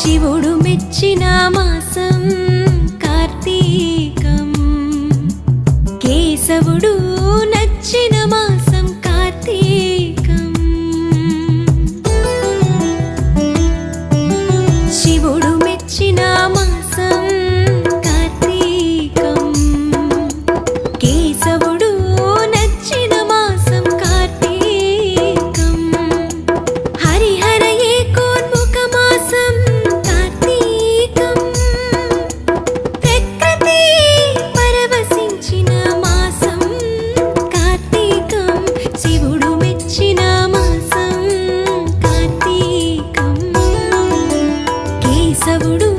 శివుడు మెచ్చిన మాసం కార్తీకం కేశవుడు నచ్చిన మాసం కార్తీకం శివుడు మెచ్చిన మాసం కార్తీకం కేశవుడు నచ్చిన మాసం కార్తీకం హరిహర ఏకోన్ముఖ మాసం కార్తీకం ప్రకృతి పరవశించిన మాసం కార్తీకం శివుడు మెచ్చిన మాసం కార్తీకం కేశవుడు